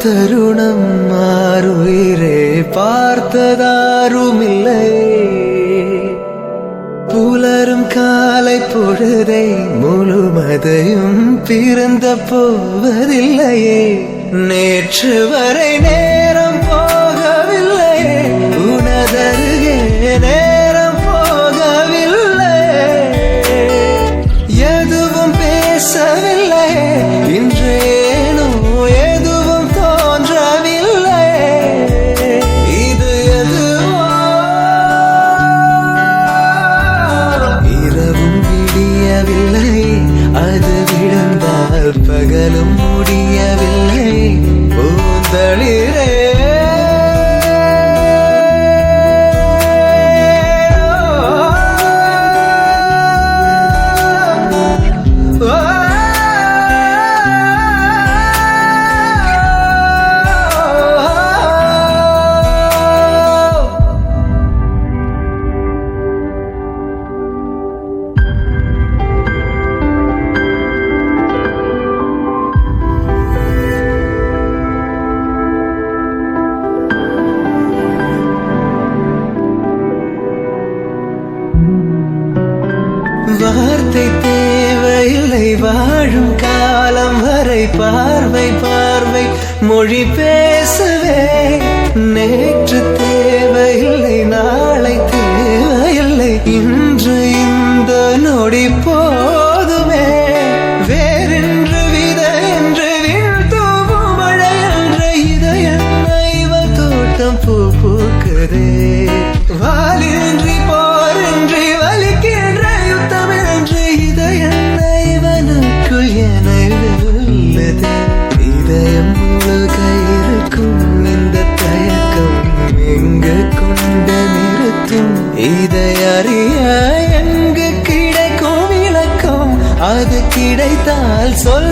தருணம் மாறுயிரே பார்த்ததாருமில்லை. புலரும் காலை பொழுதை முழுமதையும் பிறந்த போவதில்லையே. நேற்று வரை நேரம் போகவில்லையே, உனதருகே நேரம் போகவில்லை. எதுவும் பேசவில்லை, இன்றேனோ எதுவும் தோன்றவில்லை. இது எதுவோ இரவும் விடியவில்லை, அது விழுந்தால் பகலும் முடியவில்லை. பூந்தளிரே வார்த்தை தேவையில்லை, வாழும் காலம் வரை பார்வை பார்வை மொழி பேசவே. நேற்று தேவையில்லை, நாளை தேவையில்லை, இன்று இந்த நொடி போதுமே. வேறென்று விதை என்று விண் தூவும் மழை என்று இதயங்கள் தோட்டம் பூ பூக்குதே. வாலின்றி போரின்றி வலிக்கின்ற யுத்தமின்றி இதயவனுக்குள் என உள்ளது. இதயம் முழுக இருக்கும் இந்த தயக்கம் எங்கு கொண்டு நிறுத்தும்? இதை அறிய எங்கு கிடைக்கும் விளக்கம்? அது கிடைத்தால் சொல்